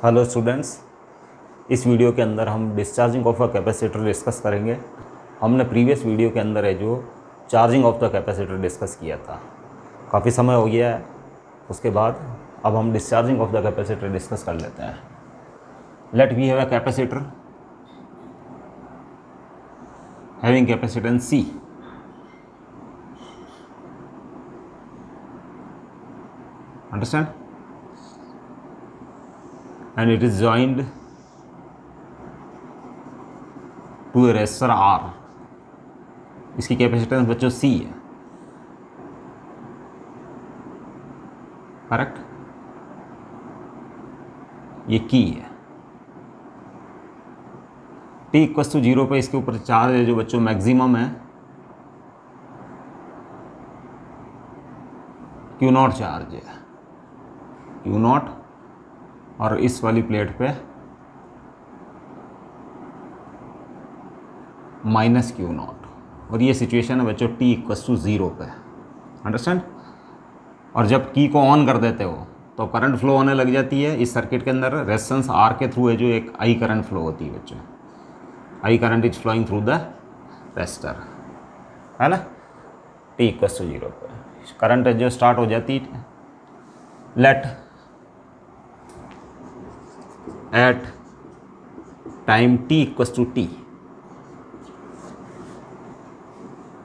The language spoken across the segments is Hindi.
हेलो स्टूडेंट्स, इस वीडियो के अंदर हम discharging of a capacitor discuss करेंगे। हमने प्रीवियस वीडियो के अंदर है जो charging of the capacitor discuss किया था। काफ़ी समय हो गया है, उसके बाद अब हम discharging of the capacitor discuss कर लेते हैं। Let we have a capacitor having capacitance C, understand, and it is joined to a resistor R। इसकी कैपेसिटेंस बच्चों C है, करेक्ट। ये की है। T इक्वस टू 0 पे इसके ऊपर चार्ज है जो बच्चों मैक्सिमम है Q0 चार्ज है, Q0, और इस वाली प्लेट पे माइनस Q0, और ये सिचुएशन है बच्चों T इक्वस टू 0 पे, अंडरस्टैंड। और जब की को ऑन कर देते हो तो करंट फ्लो होने लग जाती है इस सर्किट के अंदर। रेजिस्टेंस R के थ्रू है जो एक I करंट फ्लो होती है बच्चों। I current is flowing through the resistor, है ना। T इक्वस टू 0 पे करंट जो स्टार्ट हो जाती है। Let at time T equals to T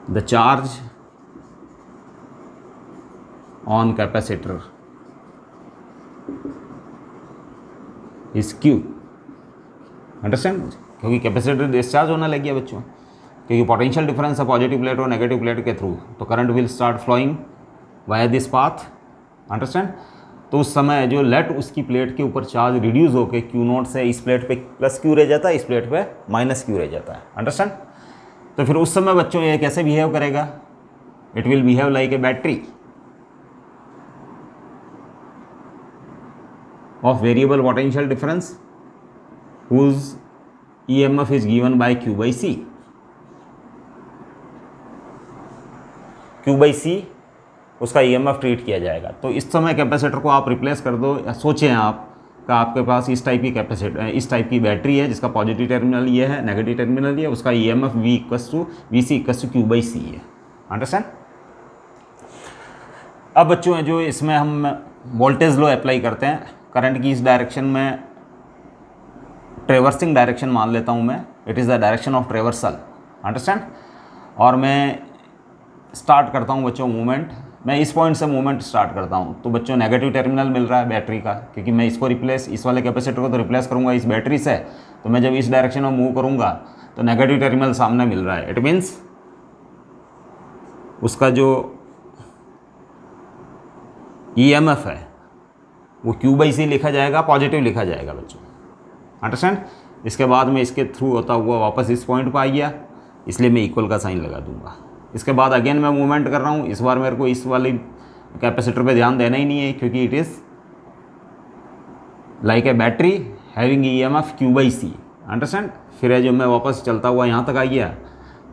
the charge on capacitor is Q, understand. क्योंकि कैपेसिटर डिस्चार्ज होने लगी है बच्चों, क्योंकि पोटेंशियल डिफरेंस है पॉजिटिव प्लेट और नेगेटिव प्लेट के थ्रू, तो current will start flowing via this path, understand. तो उस समय जो लेट उसकी प्लेट के ऊपर चार्ज रिड्यूस होकर Q0 से इस प्लेट पे प्लस Q रह जाता है, इस प्लेट पे माइनस Q रह जाता है, अंडरस्टैंड। तो फिर उस समय बच्चों ये कैसे बिहेव करेगा? It will behave like a battery of variable potential difference whose EMF is given by Q by C। Q by C उसका EMF ट्रीट किया जाएगा। तो इस समय कैपेसिटर को आप रिप्लेस कर दो, या सोचें आप का आपके पास इस टाइप की कैपेसिटर, इस टाइप की बैटरी है जिसका पॉजिटिव टर्मिनल ये है, नेगेटिव टर्मिनल ये, उसका EMF VC equals to Q by C है, अंडरस्टैंड। अब बच्चों जो इसमें हम वोल्टेज लॉ अप्लाई करते हैं, करंट की इस डायरेक्शन में ट्रेवर्सिंग डायरेक्शन मान लेता हूँ मैं, it is the direction of traversal, understand. और मैं स्टार्ट करता हूँ बच्चों मूवमेंट, मैं इस पॉइंट से मूवमेंट स्टार्ट करता हूँ। तो बच्चों नेगेटिव टर्मिनल मिल रहा है बैटरी का, क्योंकि मैं इसको रिप्लेस, इस वाले कैपेसिटर को तो रिप्लेस करूँगा इस बैटरी से, तो मैं जब इस डायरेक्शन में मूव करूँगा तो नेगेटिव टर्मिनल सामने मिल रहा है। इट मीन्स उसका जो EMF है वो Q by C लिखा जाएगा, पॉजिटिव लिखा जाएगा बच्चों, अंडरस्टैंड। इसके बाद में इसके थ्रू होता हुआ वापस इस पॉइंट पर आ गया, इसलिए मैं इक्वल का साइन लगा दूंगा। इसके बाद अगेन मैं मूवमेंट कर रहा हूँ, इस बार मेरे को इस वाली कैपेसिटर पे ध्यान देना ही नहीं है, क्योंकि it is like a battery having EMF Q by C, understand. फिर है जो मैं वापस चलता हुआ यहाँ तक आ गया,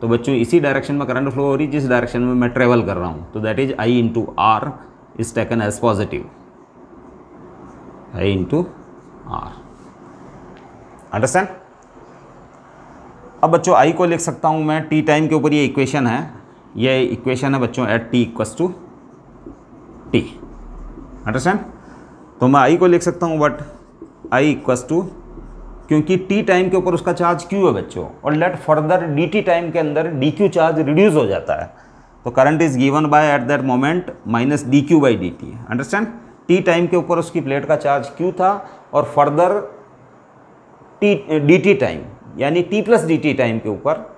तो बच्चों इसी डायरेक्शन में करंट फ्लो हो रही, जिस डायरेक्शन में मैं ट्रेवल कर रहा हूँ, तो that is I into R is taken as positive, I into R, understand. अब बच्चों I को लिख सकता हूँ मैं T टाइम के ऊपर, ये इक्वेशन है, ये इक्वेशन है बच्चों at T equals to T, understand. तो मैं I को लिख सकता हूँ बट I इक्वस टू, क्योंकि T टाइम के ऊपर उसका चार्ज Q है बच्चों, और लेट फर्दर DT टाइम के अंदर DQ चार्ज रिड्यूस हो जाता है, तो current is given by eight that moment minus DQ by DT, understand. T time के ऊपर उसकी प्लेट का चार्ज Q था, और फर्दर DT टाइम यानी T प्लस DT टाइम के ऊपर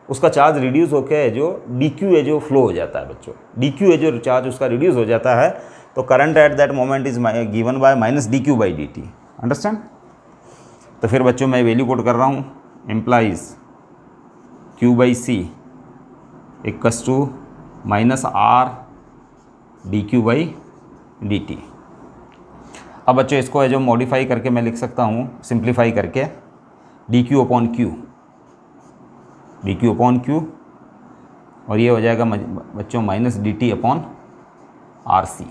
उसका चार्ज रिड्यूस होकर जो DQ है जो फ्लो हो जाता है बच्चों, DQ है जो चार्ज उसका रिड्यूस हो जाता है, तो current at that moment is given by minus DQ by DT, understand. तो फिर बच्चों मैं वैल्यू कोट कर रहा हूँ, implies Q by C equals to minus R DQ by DT। अब बच्चों इसको है जो मॉडिफाई करके मैं लिख सकता हूँ, सिंप्लीफाई करके DQ upon Q, DQ upon Q, और ये हो जाएगा बच्चों minus DT upon RC,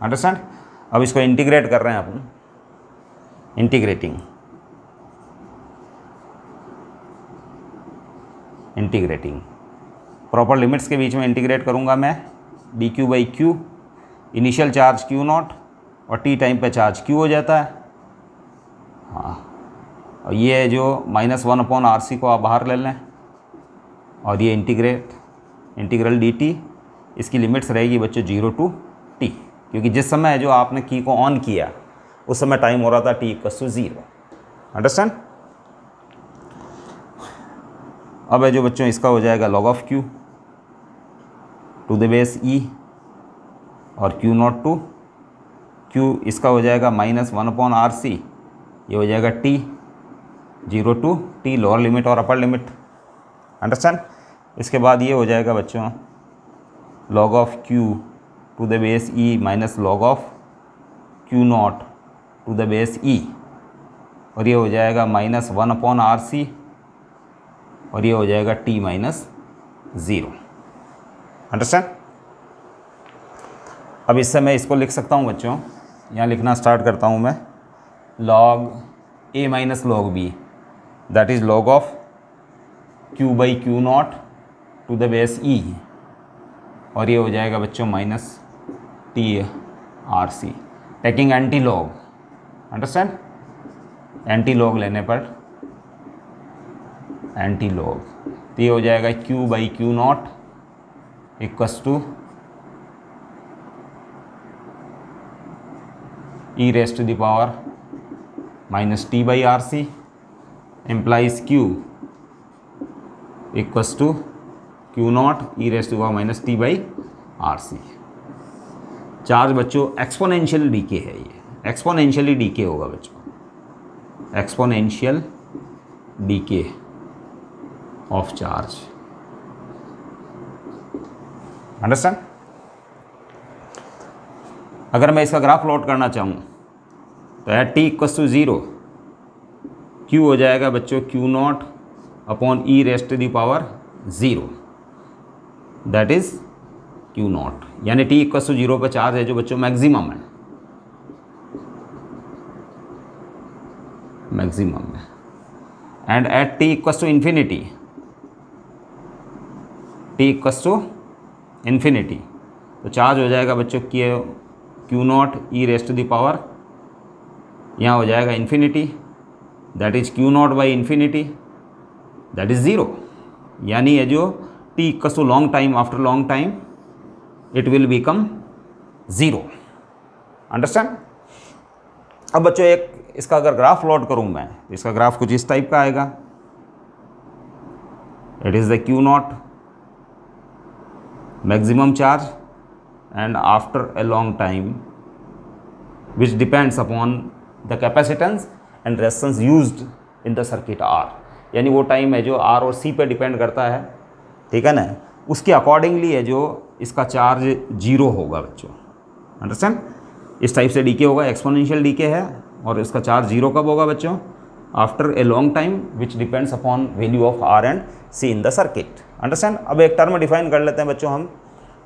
understand. अब इसको इंटीग्रेट कर रहे हैं अपन, इंटीग्रेटिंग प्रॉपर लिमिट्स के बीच में इंटीग्रेट करूँगा मैं, D Q by Q, initial charge Q not और टी टाइम पे चार्ज क्यू हो जाता है। हाँ, और ये है जो -1/RC को आप बाहर ले लें, और ये इंटीग्रल डी टी, इसकी लिमिट्स रहेगी बच्चों 0 to t, क्योंकि जिस समय जो आपने की को ऑन किया उस समय टाइम हो रहा था t=0। अंडरस्टैंड? अब है जो बच्चों इसका हो जाएगा log of q to the base e, और q नॉट टू q इसका हो जाएगा -1/RC, ये हो जाएगा t 0 to t, lower limit और अपर लिमिट। अंडरस्टैंड? इसके बाद ये हो जाएगा बच्चों log of q to the base e minus log of q not to the base e, और ये हो जाएगा -1/RC, और ये हो जाएगा t-0। अंडरस्टैंड? अब इससे मैं इसको लिख सकता हूँ बच्चों, यहाँ लिखना स्टार्ट करता हूँ मैं, log a minus log b, that is log of q by q not to the base e, और ये हो जाएगा बच्चों -t/RC, taking anti log. Understand? Anti log लेने पर एंटी लॉग, तो ये हो जाएगा q by q not equals to e raised to the power -t/RC, implies q equals to q not e raised to power -t/RC। Charge बच्चों एक्सपोनेंशियल डीके है, ये एक्सपोनेंशियली डीके होगा बच्चों, exponential DK of charge. Understand? अगर मैं इसका ग्राफ प्लॉट करना चाहूँ तो एट t=0 q हो जाएगा बच्चों q not upon e raised to the power 0, that is q not, यानी t=0 पर चार्ज है जो बच्चों मैक्सिमम है, मैक्सिमम है। एंड एट t=इन्फिनिटी, t=इन्फिनिटी, तो चार्ज हो जाएगा बच्चों q not e raised to the power, यहाँ हो जाएगा infinity, that is q not by infinity, that is 0, यानी ये जो t= long time, after long time it will become 0। Understand? अब बच्चों एक इसका अगर ग्राफ प्लॉट करूँ मैं, तो इसका ग्राफ कुछ इस टाइप का आएगा, it is the q not maximum charge and after a long time which depends upon the capacitance and resistance used in the circuit R, यानी वो टाइम है जो R और C पे डिपेंड करता है, ठीक है ना, उसके अकॉर्डिंगली है जो इसका चार्ज 0 होगा बच्चों। अंडरस्टैंड? इस टाइप से डीके होगा, एक्सपोनेंशियल डीके है, और इसका चार्ज 0 कब होगा बच्चों? After a long time which depends upon value of R and C in the circuit. Understand? अब एक टर्म डिफाइन कर लेते हैं बच्चों हम,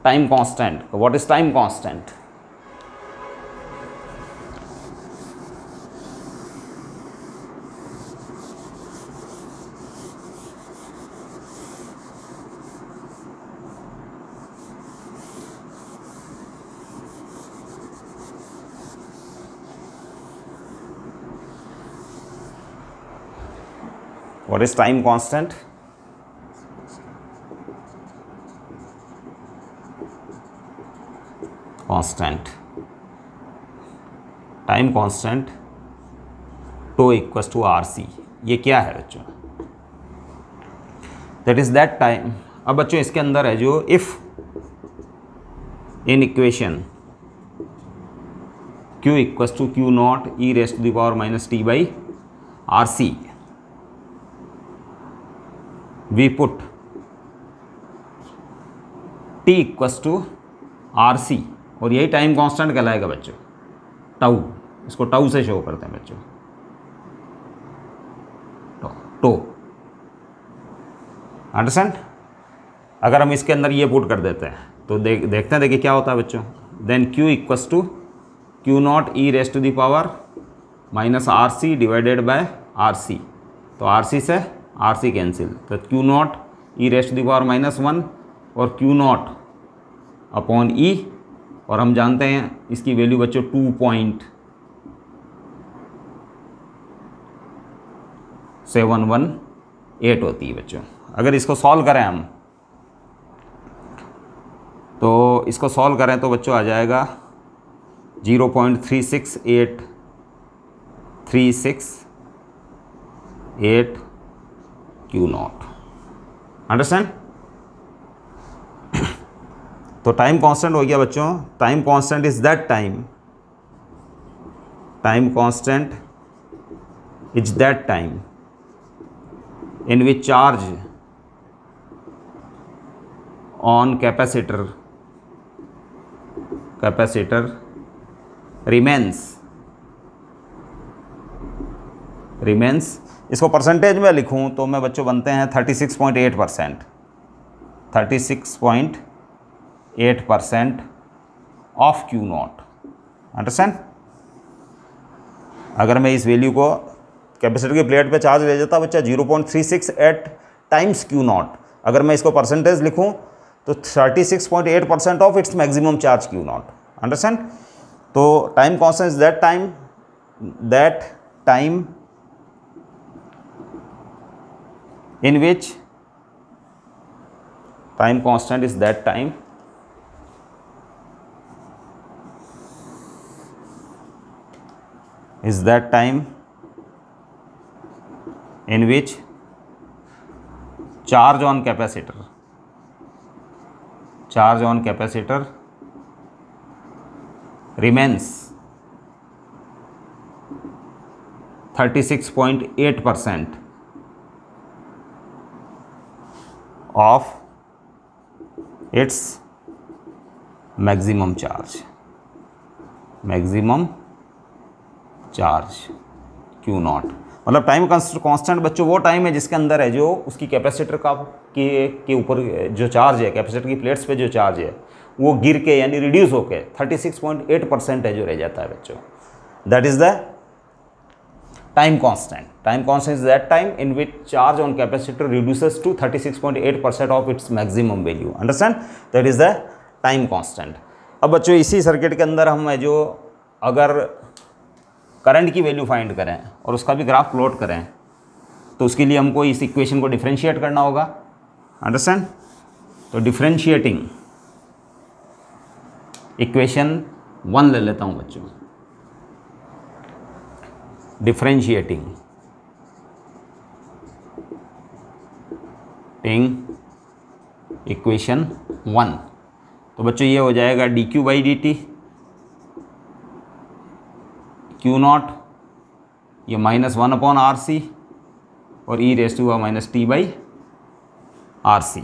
time constant. What is time constant? What is time constant? Constant. Time constant tau equals to RC. ये क्या है बच्चों? That is that time. अब बच्चों इसके अंदर है जो if in equation Q equals to Q naught e raised to the power minus t by RC, we put t equals to RC, और यही टाइम कांस्टेंट कहलाएगा बच्चों, टाउ, इसको टाउ से शो करते हैं बच्चों, टो। अंडरस्टैंड? अगर हम इसके अंदर ये पुट कर देते हैं तो देखते हैं, देखिए क्या होता है बच्चों। Then Q equals to Q not e raised to the power minus R C divided by R C, तो आर सी से आर सी कैंसिल, तो Q not E raised the power -1 और क्यू नॉट अपॉन ई, और हम जानते हैं इसकी वैल्यू बच्चों 2.718 होती है बच्चों। अगर इसको सॉल्व करें हम, तो इसको सॉल्व करें तो बच्चों आ जाएगा 0.368 क्यू नॉट। अंडरस्टैंड? तो टाइम कांस्टेंट हो गया बच्चों, time constant is that time, time constant is that time in which charge on capacitor remains, इसको परसेंटेज में लिखूं तो मैं बच्चों बनते हैं 36.8%, 36.8% ऑफ क्यू नॉट। अंडरस्टैंड? अगर मैं इस वैल्यू को कैपेसिटर की प्लेट पे चार्ज ले जाता बच्चा 0.368 टाइम्स क्यू नॉट, अगर मैं इसको परसेंटेज लिखूं तो 36.8% of its maximum charge Q naught. Understand? तो time constant is that time in which time constant is that time in which charge on capacitor remains 36.8% of its maximum charge Q not. मतलब टाइम कांस्टेंट बच्चों वो टाइम है जिसके अंदर है जो उसकी कैपेसिटर का के ऊपर जो चार्ज है, कैपेसिटर की प्लेट्स पे जो चार्ज है वो गिर के यानी रिड्यूस होके 36.8% है जो रह जाता है बच्चों। That is the time constant. Time constant is that time in which charge on capacitor reduces to 36.8% of its maximum value. Understand? That is the time constant. अब बच्चों इसी सर्किट के अंदर हम है जो अगर करंट की वैल्यू फाइंड करें और उसका भी ग्राफ प्लॉट करें तो उसके लिए हमको इस इक्वेशन को डिफरेंशिएट करना होगा। अंडरस्टैंड? तो डिफरेंशिएटिंग इक्वेशन 1 ले लेता हूं बच्चों। डिफरेंशिएटिंग इक्वेशन 1, तो बच्चों ये हो जाएगा dq by dt, Q not ये -1/RC और e raise to -t by RC।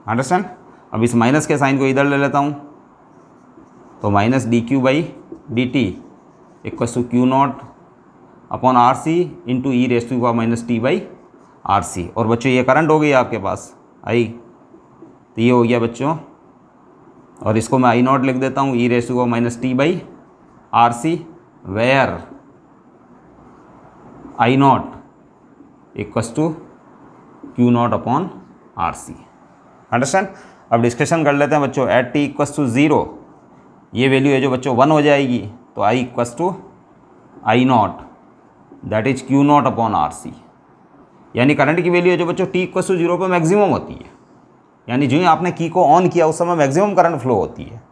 Understand? अब इस माइनस के साइन को इधर ले लेता हूँ, तो -dq by dt equals to Q not upon RC into e raise to -t by RC। और बच्चों ये करंट हो गई आपके पास आई, तो ये हो गया बच्चों, और इसको मैं I0 लिख देता हूँ e raise to -t by RC, where I0 equals to Q not upon RC। Understand? अब डिस्कशन कर लेते हैं बच्चों। एट t इक्वल्स टू 0 ये वैल्यू है जो बच्चों 1 हो जाएगी, तो I equals to I0 that is Q not upon RC। यानी करंट की वैल्यू है जो बच्चों t इक्वल्स टू 0 पर मैक्सिमम होती है, यानी जो ही आपने की को ऑन किया उस समय मैक्सिमम करंट फ्लो होती है।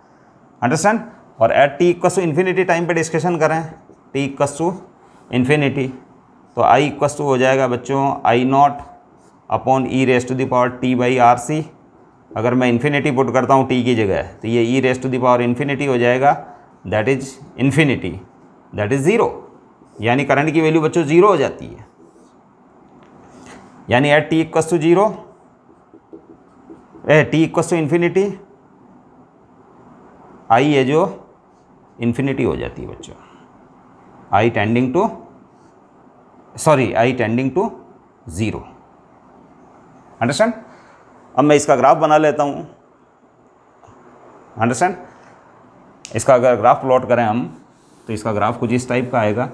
अंडरस्टैंड? और at t equals to infinity time पे डिस्कशन करें, t इक्वल्स टू इन्फिनिटी, तो I इक्वल्स टू हो जाएगा बच्चों I0 upon e raise to the power t by RC। अगर मैं इन्फिनिटी पुट करता हूँ t की जगह, तो ये e raise to the power infinity हो जाएगा, that is infinity, that is 0। यानी करंट की वैल्यू बच्चों 0 हो जाती है। यानी at t equals to 0 t equals to infinity I है जो इन्फिनिटी हो जाती है बच्चों, I टेंडिंग टू 0। अंडरस्टैंड? अब मैं इसका ग्राफ बना लेता हूँ। अंडरस्टैंड? इसका अगर ग्राफ प्लॉट करें हम तो इसका ग्राफ कुछ इस टाइप का आएगा।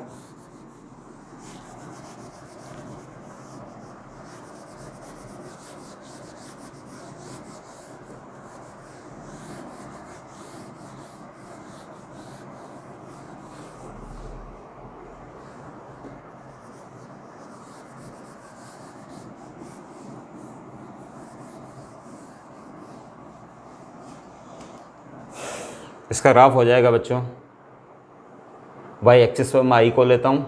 इसका ग्राफ हो जाएगा बच्चों, वाई एक्सिस पर मैं आई को लेता हूँ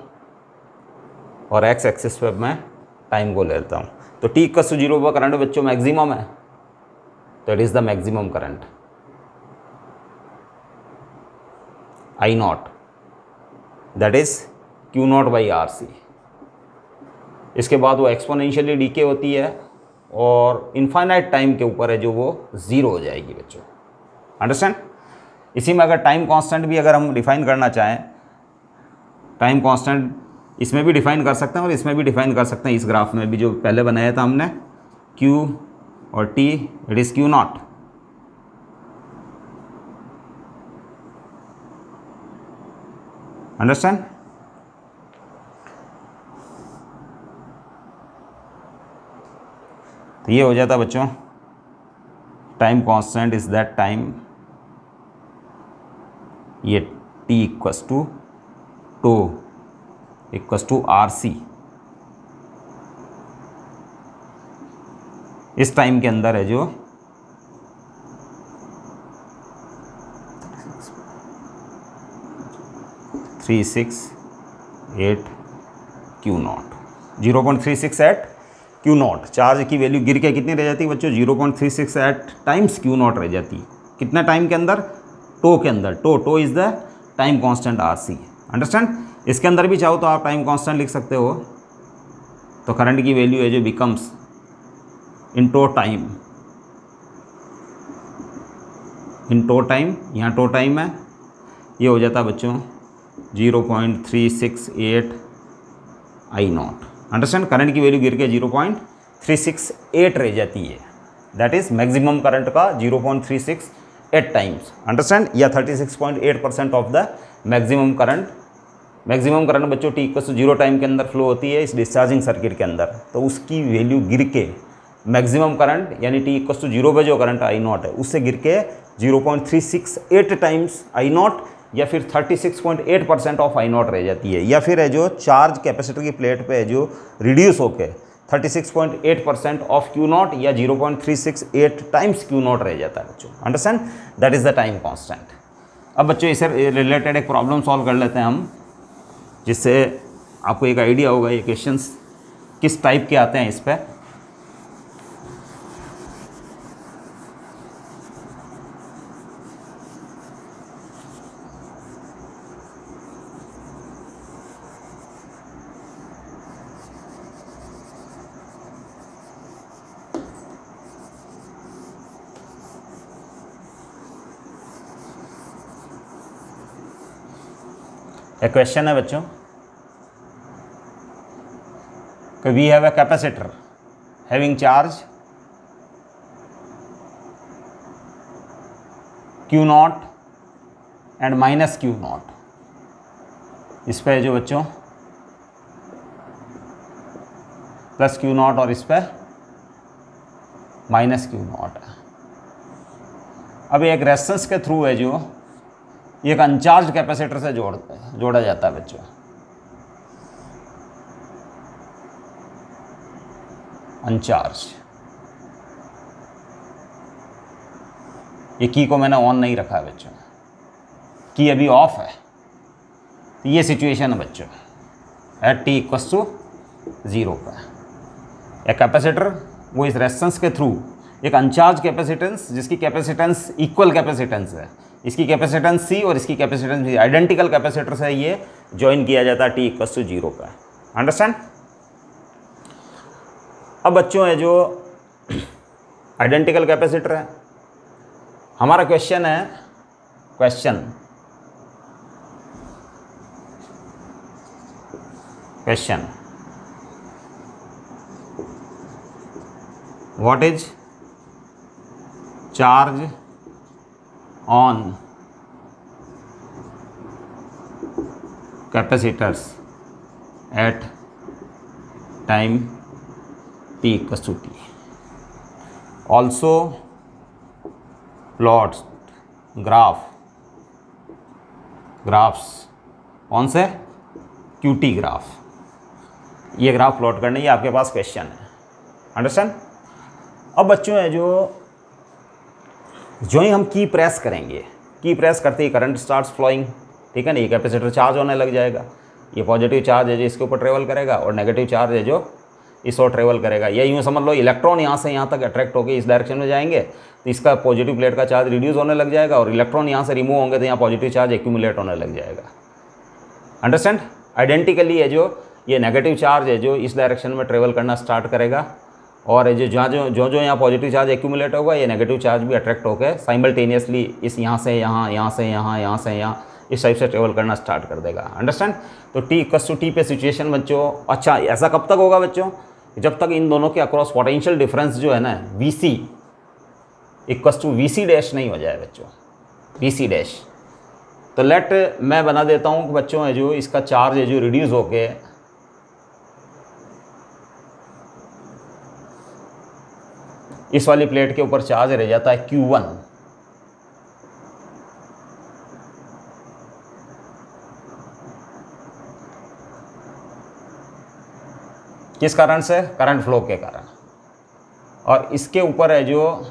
और एक्स एक्सिस पर मैं टाइम को लेता हूँ। तो t इक्वल टू 0 पर करंट बच्चों मैक्सिमम है, तो it is the maximum current I not, that is Q not by R C. इसके बाद वो एक्सपोनेंशियली डीके होती है और इनफाइनाइट टाइम के ऊपर है जो वो 0 हो जाएगी बच्चों। अंडरस्टैंड? इसी में अगर टाइम कांस्टेंट भी अगर हम डिफाइन करना चाहें, टाइम कांस्टेंट इसमें भी डिफाइन कर सकते हैं और इसमें भी डिफाइन कर सकते हैं। इस ग्राफ में भी जो पहले बनाया था हमने Q और T, it is Q not. Understand? तो ये हो जाता बच्चों, time constant is that time, ये T equals to tau equals to R C. इस टाइम के अंदर है जो 368 Q not, 0.36 eight Q not. चार्ज की वैल्यू गिर के कितनी रह जाती है बच्चों? 0.36 एट टाइम्स क्यू नॉट रह जाती है। कितने टाइम के अंदर? टो के अंदर। Tau is the time constant R C. Understand? इसके अंदर भी चाहो तो आप टाइम कांस्टेंट लिख सकते हो। तो करंट की वैल्यू है जो becomes in tau time, in tau time, यहाँ टो टाइम है, ये हो जाता है बच्चों 0.368 आई नॉट। अंडरस्टैंड? करंट की वैल्यू गिर के 0.368 रह जाती है, दैट इज मैक्सिमम करंट का 0.368 टाइम्स। अंडरस्टैंड? या 36.8% of the maximum current. Maximum current बच्चों t इक्वल टू 0 टाइम के अंदर फ्लो होती है इस डिस्चार्जिंग सर्किट के अंदर, तो उसकी वैल्यू गिर के मैक्सिमम करंट यानी t इक्वल टू 0 पे जो करंट आई नॉट है उससे गिर के 0.368 टाइम्स आई नॉट या फिर 36.8% ऑफ आई नॉट रह जाती है। या फिर है जो चार्ज कैपेसिटर की प्लेट पे है जो रिड्यूस होके 36.8% ऑफ क्यू नॉट या 0.368 टाइम्स क्यू नॉट रह जाता है बच्चों। Understand? That is the time constant. अब बच्चों इससे रिलेटेड एक प्रॉब्लम सॉल्व कर लेते हैं हम, जिससे आपको एक आइडिया होगा ये क्वेश्चंस किस टाइप के आते हैं इस पर। एक क्वेश्चन है बच्चों कि we have a capacitor having charge Q not and minus Q not. इस पे जो बच्चों प्लस Q नॉट और इस पे माइनस Q नॉट है। अब एक रेजिस्टेंस के थ्रू है जो एक अनचार्ज कैपेसिटर से जोड़ा जाता है बच्चों। अनचार्ज, ये की को मैंने ऑन नहीं रखा है बच्चों, की अभी ऑफ है। तो ये सिचुएशन है बच्चों एट t इक्वस टू 0 पर। एक कैपेसिटर वो इस रेजिस्टेंस के थ्रू एक अनचार्ज कैपेसिटेंस जिसकी कैपेसिटेंस इक्वल कैपेसिटेंस है, इसकी कैपेसिटेंस C और इसकी कैपेसिटेंस B, आइडेंटिकल कैपेसिटर से ये ज्वाइन किया जाता है t इक्वस टू 0 पर। अंडरस्टैंड? अब बच्चों है जो आइडेंटिकल कैपेसिटर है, हमारा क्वेश्चन है question what is charge on capacitors at time t equals to t. Also plots graphs कौन से? QT graph. ये ग्राफ प्लॉट करने ये आपके पास क्वेश्चन है। अंडरस्टैंड? अब बच्चों है जो ही हम की प्रेस करेंगे की प्रेस करते ही करंट स्टार्ट्स फ्लोइंग, ठीक है ना। ये कैपेसिटर चार्ज होने लग जाएगा, ये पॉजिटिव चार्ज है जो इसके ऊपर ट्रेवल करेगा और नेगेटिव चार्ज है जो इस ओर ट्रेवल करेगा। या यूँ समझ लो इलेक्ट्रॉन यहाँ से यहाँ तक अट्रैक्ट होकर इस डायरेक्शन में जाएंगे तो इसका पॉजिटिव प्लेट का चार्ज रिड्यूस होने लग जाएगा, और इलेक्ट्रॉन यहाँ से रिमूव होंगे तो यहाँ पॉजिटिव चार्ज एक्यूमुलेट होने लग जाएगा। अंडरस्टैंड। आइडेंटिकली है जो ये नेगेटिव चार्ज है जो इस डायरेक्शन में ट्रेवल करना स्टार्ट करेगा, और जो जो यहाँ पॉजिटिव चार्ज एक्यूमुलेट होगा ये नेगेटिव चार्ज भी अट्रैक्ट होकर साइमल्टेनियसली इस यहाँ से यहाँ, यहाँ से यहाँ, यहाँ से यहाँ, इस टाइप से ट्रेवल करना स्टार्ट कर देगा। अंडरस्टैंड। तो T=T पे सिचुएशन बच्चों, अच्छा ऐसा कब तक होगा बच्चों, जब तक इन दोनों के अक्रॉस पोटेंशियल डिफरेंस जो है ना VC=VC' नहीं हो जाए बच्चों, VC'। तो लेट मैं बना देता हूँ कि बच्चों है जो इसका चार्ज है जो रिड्यूस होके इस वाली प्लेट के ऊपर चार्ज रह जाता है Q1। किस कारण से, करंट फ्लो के कारण। और इसके ऊपर है जो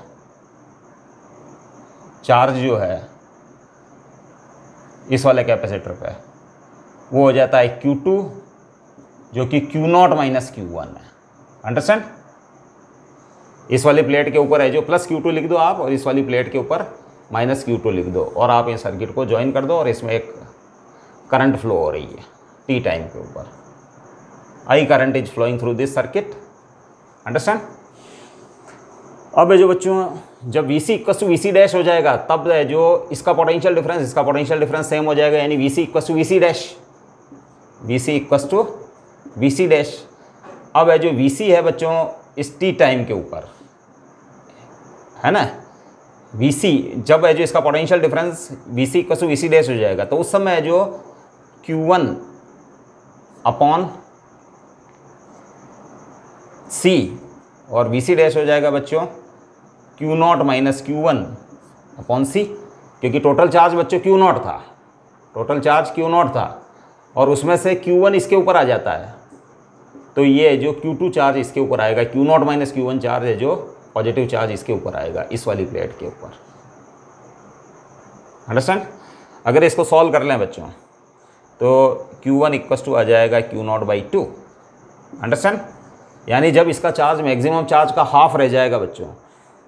चार्ज जो है इस वाले कैपेसिटर पे वो हो जाता है Q2 जो कि Q0 - Q1 है। अंडरस्टैंड। इस वाली प्लेट के ऊपर है जो +Q2 लिख दो आप, और इस वाली प्लेट के ऊपर -Q2 लिख दो, और आप इस सर्किट को ज्वाइन कर दो, और इसमें एक करंट फ्लो हो रही है T टाइम के ऊपर। I current is flowing through this circuit. Understand. अब है जो बच्चों जब VC=VC' हो जाएगा तब है जो इसका पोटेंशियल डिफरेंस इसका पोटेंशियल डिफरेंस सेम हो जाएगा, यानी VC=VC', VC=VC'। अब है जो VC है बच्चों इस T टाइम के ऊपर है ना, VC जब है जो इसका पोटेंशियल डिफरेंस VC=VC' हो जाएगा तो उस समय है जो Q1/C और VC' हो जाएगा बच्चों Q0 - Q1/C, क्योंकि टोटल चार्ज बच्चों Q0 था, टोटल चार्ज Q0 था, और उसमें से Q1 इसके ऊपर आ जाता है, तो ये जो Q2 चार्ज इसके ऊपर आएगा, Q0 - Q1 चार्ज है जो पॉजिटिव चार्ज इसके ऊपर आएगा, इस वाली प्लेट के ऊपर। अंडरस्टैंड। अगर इसको सॉल्व कर लें बच्चों तो Q1 आ जाएगा Q0/2। अंडरस्टैंड। यानी जब इसका चार्ज मैक्सिमम चार्ज का हाफ रह जाएगा बच्चों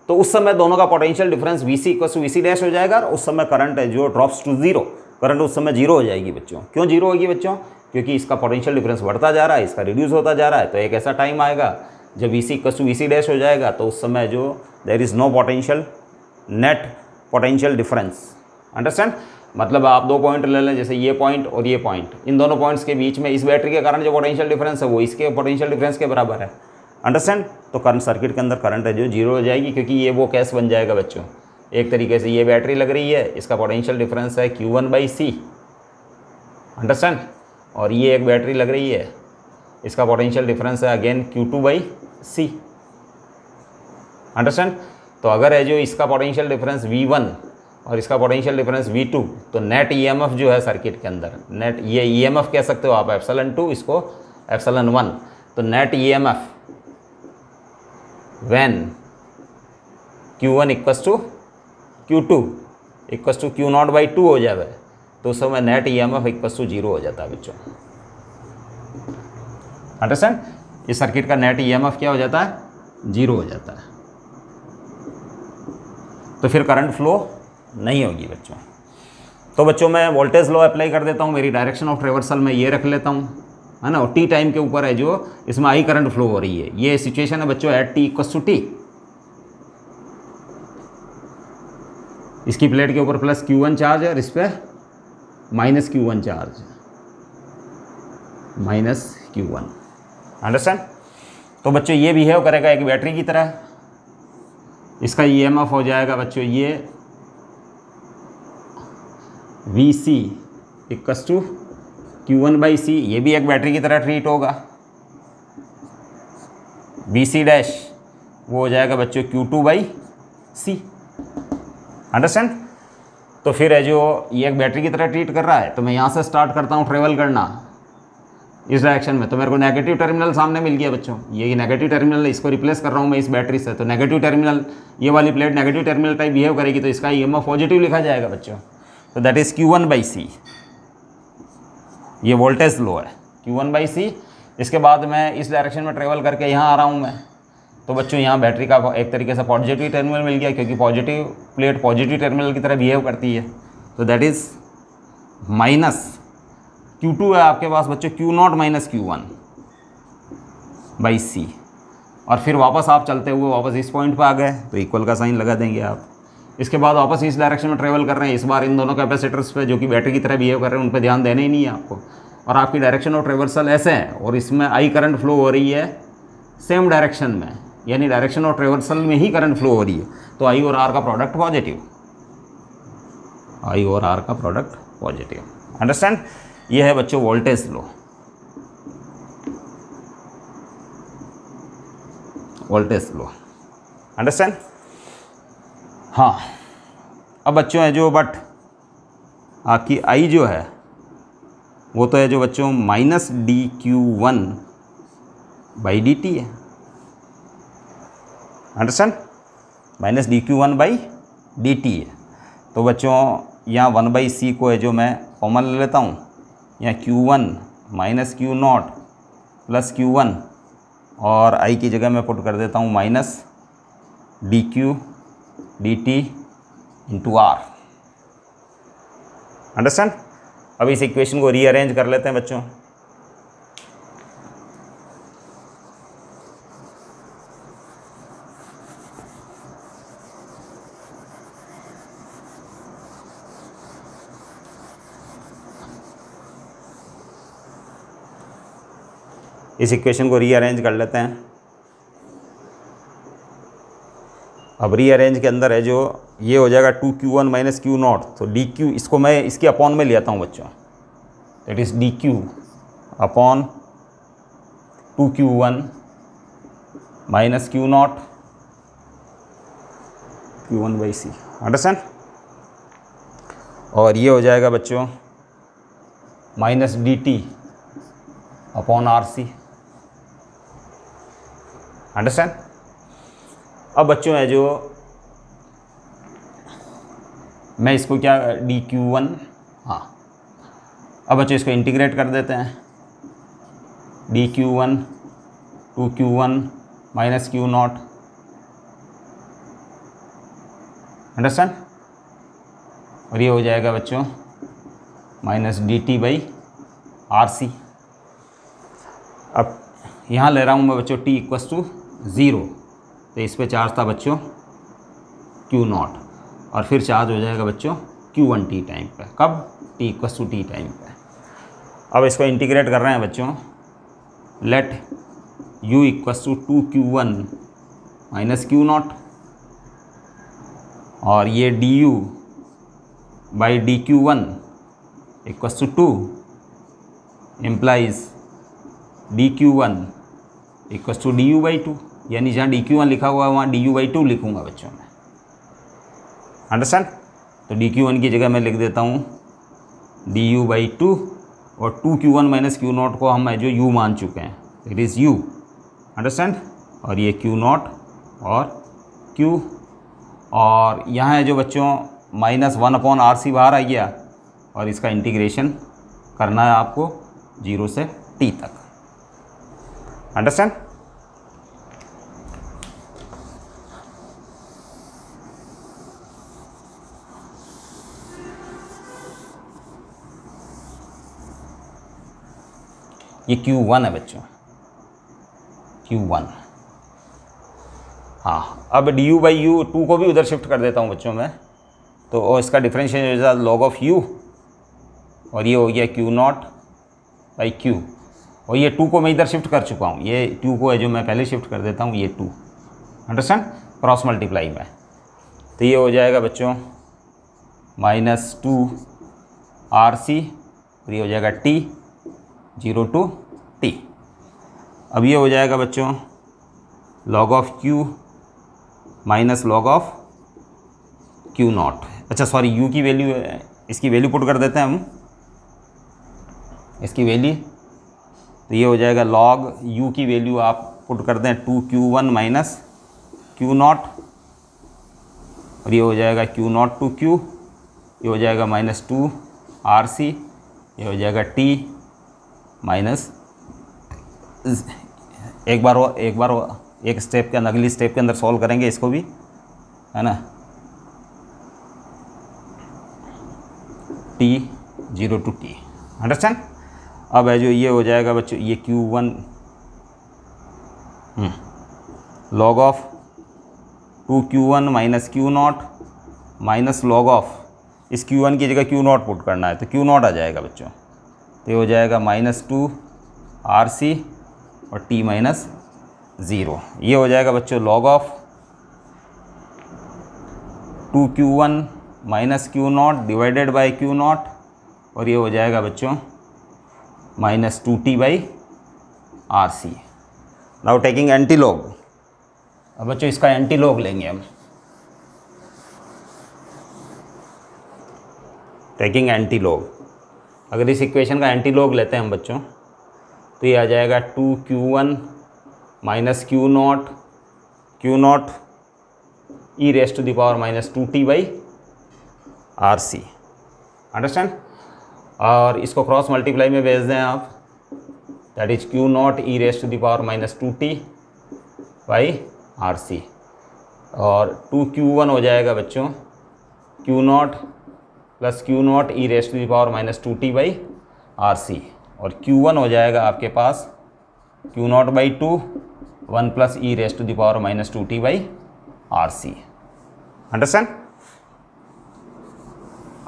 तो उस समय दोनों का पोटेंशियल डिफरेंस VC=VC' हो जाएगा, और उस समय करंट है जो ड्रॉप्स टू 0, करंट उस समय 0 हो जाएगी बच्चों। क्यों 0 होगी बच्चों, क्योंकि इसका पोटेंशियल डिफरेंस बढ़ता जा रहा है, इसका रिड्यूस होता जा रहा है। तो एक ऐसा टाइम आएगा जब VC=VC' हो जाएगा तो उस समय जो there is no potential, net potential difference. Understand. मतलब आप दो पॉइंट ले लें, जैसे ये पॉइंट और ये पॉइंट, इन दोनों पॉइंट्स के बीच में इस बैटरी के कारण जो पोटेंशियल डिफरेंस है वो इसके पोटेंशियल डिफरेंस के बराबर है। अंडरस्टैंड। तो करंट सर्किट के अंदर करंट है जो 0 हो जाएगी, क्योंकि ये वो केस बन जाएगा बच्चों। एक तरीके से ये बैटरी लग रही है, इसका पोटेंशियल डिफरेंस है Q1/C। अंडरस्टैंड। और ये एक बैटरी लग रही है, इसका पोटेंशियल डिफरेंस है अगेन Q2/C। अंडरस्टैंड। तो अगर है जो इसका पोटेंशियल डिफरेंस V1 और इसका पोटेंशियल डिफरेंस V2, तो नेट EMF जो है सर्किट के अंदर, नेट ये EMF कह सकते हो आप, ε2 इसको ε1, तो नेट EMF व्हेन Q1=Q2=Q0/2 हो जाए तो उस समय नेट EMF=0 हो जाता है बच्चों। अंडरस्टैंड। इस सर्किट का नेट EMF क्या हो जाता है, 0 हो जाता है, तो फिर करंट फ्लो नहीं होगी बच्चों। तो बच्चों मैं वोल्टेज लॉ अप्लाई कर देता हूँ, मेरी डायरेक्शन ऑफ ट्रेवर्सल में ये रख लेता हूँ, है ना। और T टाइम के ऊपर है जो इसमें I करंट फ्लो हो रही है, ये सिचुएशन है बच्चों एट T=T। इसकी प्लेट के ऊपर +Q1 चार्ज है और इस पर -Q1 चार्ज, -Q1। अंडरस्टैंड। तो बच्चों ये बिहेव करेगा एक बैटरी की तरह। इसका EMF हो जाएगा बच्चों ये VC=Q1/C, ये भी एक बैटरी की तरह ट्रीट होगा। VC' वो हो जाएगा बच्चों Q2/C। अंडरस्टैंड। तो फिर है जो ये एक बैटरी की तरह ट्रीट कर रहा है, तो मैं यहाँ से स्टार्ट करता हूँ ट्रेवल करना इस डायरेक्शन में, तो मेरे को नेगेटिव टर्मिनल सामने मिल गया बच्चों। ये नेगेटिव टर्मिनल, इसको रिप्लेस कर रहा हूँ मैं इस बैटरी से, तो नेगेटिव टर्मिनल, ये वाली plate negative terminal type behave करेगी, तो इसका EMF पॉजिटिव लिखा जाएगा बच्चों। तो दैट इज़ Q1/C, ये वोल्टेज लो है Q1/C। इसके बाद मैं इस डायरेक्शन में ट्रेवल करके यहाँ आ रहा हूँ मैं, तो बच्चों यहाँ बैटरी का एक तरीके से पॉजिटिव टर्मिनल मिल गया, क्योंकि पॉजिटिव प्लेट पॉजिटिव टर्मिनल की तरह बिहेव करती है। तो दैट इज़ माइनस Q2 है आपके पास बच्चों, Q0 - Q1/C। और फिर वापस आप चलते हुए वापस इस पॉइंट पर आ गए, तो इक्वल का साइन लगा देंगे आप। इसके बाद वापस इस डायरेक्शन में ट्रेवल कर रहे हैं, इस बार इन दोनों कैपेसिटर्स पे जो कि बैटरी की तरह बिहेव कर रहे हैं उन पे ध्यान देना ही नहीं है आपको। और आपकी डायरेक्शन ऑफ ट्रेवर्सल ऐसे है, और इसमें आई करंट फ्लो हो रही है सेम डायरेक्शन में, यानी डायरेक्शन ऑफ ट्रेवर्सल में ही करंट फ्लो हो रही है। तो आई और आर का प्रोडक्ट पॉजिटिव, आई और आर का प्रोडक्ट पॉजिटिव। अंडरस्टैंड? ये है बच्चों वोल्टेज लो, वोल्टेज लो। अंडरस्टैंड? हाँ, अब बच्चों है जो बट आपकी आई जो है वो तो है जो बच्चों -dQ1/dt है। अंडरस्टैंड? -dQ1/dt है। तो बच्चों यहाँ 1/C को है जो मैं कॉमन ले लेता हूँ, यहाँ Q1 - Q0 + Q1, और आई की जगह मैं पुट कर देता हूँ -dQ/dt × R। अंडरस्टैंड? अब इस इक्वेशन को रीअरेंज कर लेते हैं बच्चों। इस इक्वेशन को रीअरेंज कर लेते हैं। अब रीअरेंज के अंदर है जो ये हो जाएगा 2Q1 - Q0, तो dQ इसको मैं इसके अपॉन में ले आता हूँ बच्चों, that is dQ upon 2Q1 - Q0 Q1/C। Understand? और ये हो जाएगा बच्चों -dt अपॉन RC। अंडरस्टैंड? अब बच्चों है जो मैं इसको क्या dQ1, हाँ, अब बच्चों इसको इंटीग्रेट कर देते हैं, dQ1 2Q1 - Q0। अंडरस्टैंड? और ये हो जाएगा बच्चों -dt/RC। अब यहाँ ले रहा हूँ मैं बच्चों t = 0, तो इस पे चार्ज था बच्चों Q0, और फिर चार्ज हो जाएगा बच्चों Q1t टाइम पे। कब? t = t टाइम पे। अब इसको इंटीग्रेट कर रहे हैं बच्चों, लेट u = 2Q1 - Q0, और ये du/dQ1 = 2 इम्प्लाइज dQ1 = du/2, यानी जहाँ dQ1 लिखा हुआ है वहाँ du/2 लिखूँगा बच्चों में। अंडरस्टैंड? तो dQ1 की जगह मैं लिख देता हूँ du/2, और 2Q1 - Q0 को हम जो u मान चुके हैं, इट इज़ u। अंडरस्टैंड? और ये Q0 और Q, और यहाँ है जो बच्चों -1/RC बाहर आ गया, और इसका इंटीग्रेशन करना है आपको 0 से t तक। अंडरस्टैंड? ये Q1 है बच्चों, Q1। हाँ, अब du/u 2 को भी उधर शिफ्ट कर देता हूँ बच्चों मैं, तो और इसका डिफरेंशिएशन हो जाएगा log(u), और ये हो गया Q0/Q, और ये 2 को मैं इधर शिफ्ट कर चुका हूँ, ये 2 को है जो मैं पहले शिफ्ट कर देता हूँ, ये 2। अंडरस्टैंड? क्रॉस मल्टीप्लाई में, तो ये हो जाएगा बच्चों -2RC, और ये हो जाएगा t 0 to t। अब ये हो जाएगा बच्चों log(q) - log(Q0)। अच्छा सॉरी, u की वैल्यू, इसकी वैल्यू पुट कर देते हैं हम, इसकी वैल्यू, तो ये हो जाएगा log u की वैल्यू आप पुट कर दें 2Q1 - Q0, और ये हो जाएगा Q0 to Q ये हो जाएगा -2 RC, ये हो जाएगा T माइनस, एक बार एक स्टेप के अंदर, अगली स्टेप के अंदर सॉल्व करेंगे इसको भी, है ना। T 0 to T, understand. अब है जो ये हो जाएगा बच्चों, ये Q1 log of 2Q1 minus Q0 minus log of, इस Q1 की जगह Q0 पुट करना है तो Q0 आ जाएगा बच्चों। तो ये हो जाएगा -2 RC और T माइनस 0। ये हो जाएगा बच्चों log of 2Q1 minus Q0 divided by Q0, और ये हो जाएगा बच्चों -2T by RC। Now taking anti log. अब बच्चों इसका एंटी लॉग लेंगे हम, टेकिंग एंटी लॉग। अगर इस इक्वेशन का एंटी लॉग लेते हैं हम बच्चों, तो ये आ जाएगा 2Q1 minus Q0 e raise to the power -2T by RC, understand. और इसको क्रॉस मल्टीप्लाई में भेज दें आप, that is Q0 e raise to the power -2T by RC, और 2Q1 हो जाएगा बच्चों Q0 plus Q0 e raise to the power -2T by RC, और Q1 हो जाएगा आपके पास Q0 by 2 1 plus e raise to the power -2T by RC, understand.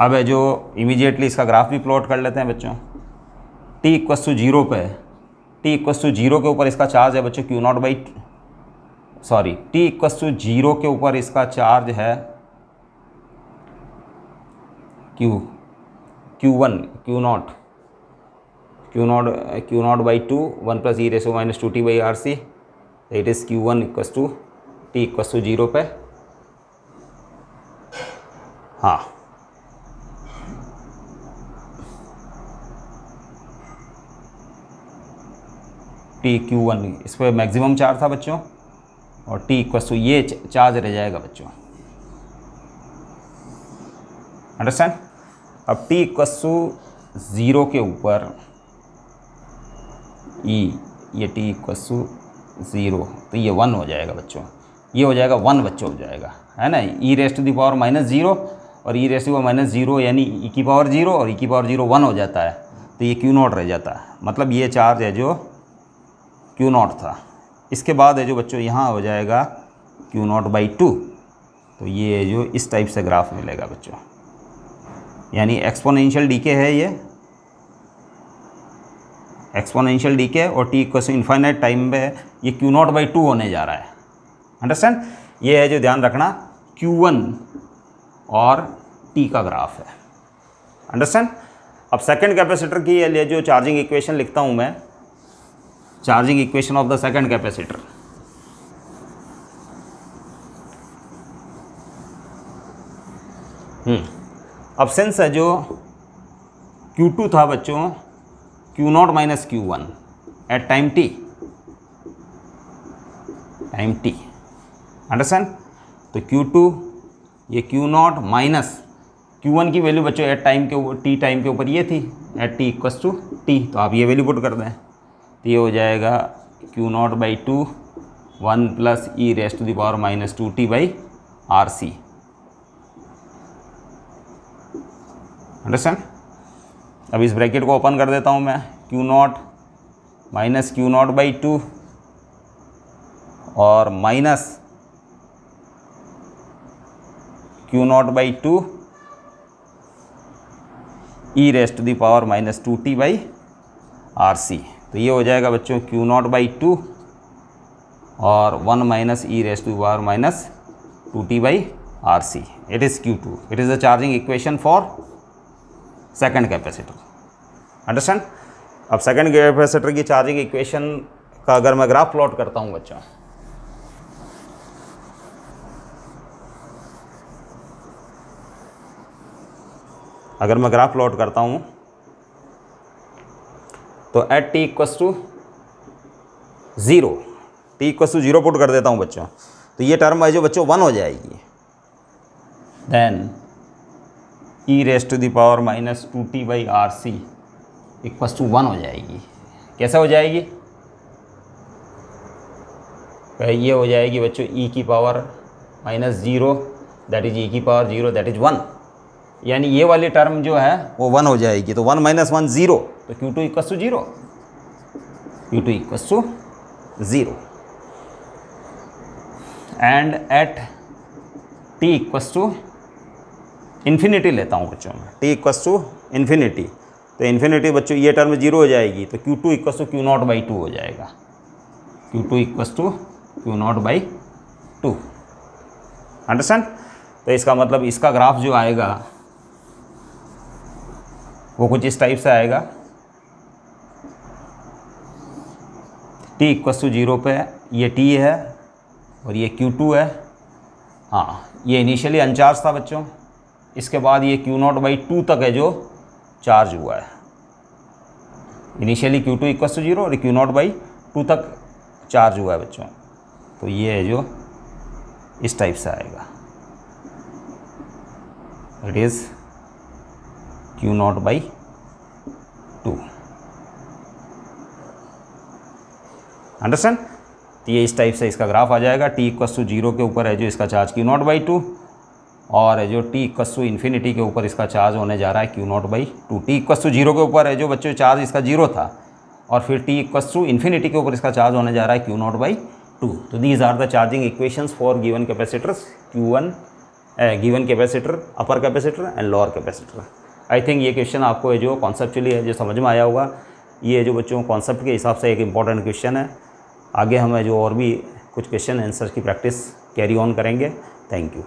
अब है जो इमीडिएटली इसका ग्राफ भी प्लॉट कर लेते हैं बच्चों। t = 0 पे, t = 0 के ऊपर इसका चार्ज है बच्चों Q0 बाई, सॉरी t = 0 के ऊपर इसका चार्ज है Q0 by 2 1 plus e raise to -2T by RC, it is Q1 = t = 0 पे, हाँ Q1 इस पर मैक्सिमम चार्ज था बच्चों, और t = ये चार्ज रह जाएगा बच्चों, अंडरस्टैंड। अब t = 0 के ऊपर ये t = 0, तो ये 1 हो जाएगा बच्चों, ये हो जाएगा 1 बच्चों हो जाएगा, है ना। e raise to the power -0 और e raise to the power -0 यानी e की पावर 0 और e की पावर 0 1 हो जाता है, तो ये Q0 रह जाता है, मतलब ये चार्ज है जो Q0 था। इसके बाद है जो बच्चों यहाँ हो जाएगा Q0 बाई 2, तो ये जो इस टाइप से ग्राफ मिलेगा बच्चों, यानी एक्सपोनेंशियल डीके है, ये एक्सपोनेंशियल डीके, और t = इन्फाइनाइट टाइम पे ये Q0 बाई 2 होने जा रहा है, अंडरस्टैंड। ये है जो ध्यान रखना Q1 और t का ग्राफ है, अंडरस्टैंड। अब सेकंड कैपेसिटर की ये जो चार्जिंग इक्वेशन लिखता हूँ मैं, charging equation of the second capacitor. अब सिंस है जो Q2 था बच्चों Q0 माइनस Q1 at time t, understand. तो Q2 ये Q0 माइनस Q1 की वैल्यू बच्चों एट टाइम के ऊपर, t टाइम के ऊपर ये थी, एट t = t, तो आप ये वैल्यू पुट कर दें, तो ये हो जाएगा Q0 by 2 1 plus e raise to the power -2T by RC, understand. अब इस ब्रैकेट को ओपन कर देता हूँ मैं, Q0 माइनस Q0 बाई 2 और minus Q0 by 2 e raise to the power -2T by RC, तो ये हो जाएगा बच्चों Q0 बाई 2 और 1 minus e raise to the power -2T by RC, it is Q2, it is the charging equation for second capacitor, understand. अब सेकंड कैपेसिटर की चार्जिंग इक्वेशन का अगर मैं ग्राफ प्लॉट करता हूँ बच्चों, अगर मैं ग्राफ प्लॉट करता हूँ तो एट t = 0, t = 0 पुट कर देता हूँ बच्चों, तो ये टर्म है जो बच्चों 1 हो जाएगी। Then e raise to the power minus 2t/RC equals to 1 हो जाएगी। कैसे हो जाएगी? ये हो जाएगी बच्चों ई की पावर माइनस 0 दैट इज ई की पावर 0 दैट इज 1, यानी ये वाली टर्म जो है वो 1 हो जाएगी। तो 1 - 1 0, तो Q2 equals to 0, Q2 equals to 0 and at t equals to infinity लेता हूँ बच्चों में, t इक्वस टू इन्फिनिटी, तो इन्फिनिटी बच्चों ये टर्म 0 हो जाएगी, तो Q2 इक्वस टू Q0/2 हो जाएगा, Q2 equals to Q0/2। Understand? तो इसका मतलब इसका ग्राफ जो आएगा वो कुछ इस टाइप से आएगा, t इक्वस टू 0 पे ये t है और ये Q2 है। हाँ, ये इनिशियली अनचार्ज था बच्चों, इसके बाद ये Q0/2 तक है जो चार्ज हुआ है। इनिशियली Q2 इक्वस टू 0 और Q0/2 तक चार्ज हुआ है बच्चों। तो ये है जो इस टाइप से आएगा, इट इज़ Q0/2। अंडरस्टैंड? तो ये इस टाइप से इसका ग्राफ आ जाएगा। t इक्वस टू 0 के ऊपर है जो इसका चार्ज Q0/2 और जो t इक्वस टू इन्फिनिटी के ऊपर इसका चार्ज होने जा रहा है Q0/2। t इक्वस टू 0 के ऊपर है जो बच्चों चार्ज इसका 0 था और फिर t इक्वस टू इन्फिनिटी के ऊपर इसका चार्ज होने जा रहा है Q0/2। तो these are the charging equations for given capacitors Q1, given capacitor, upper capacitor and lower capacitor. I think ये क्वेश्चन आपको जो कॉन्सेप्चुअली है जो समझ में आया होगा। ये जो बच्चों कॉन्सेप्ट के हिसाब से एक इम्पॉर्टेंट क्वेश्चन है। आगे हमें जो और भी कुछ क्वेश्चन आंसर की प्रैक्टिस कैरी ऑन करेंगे। Thank you.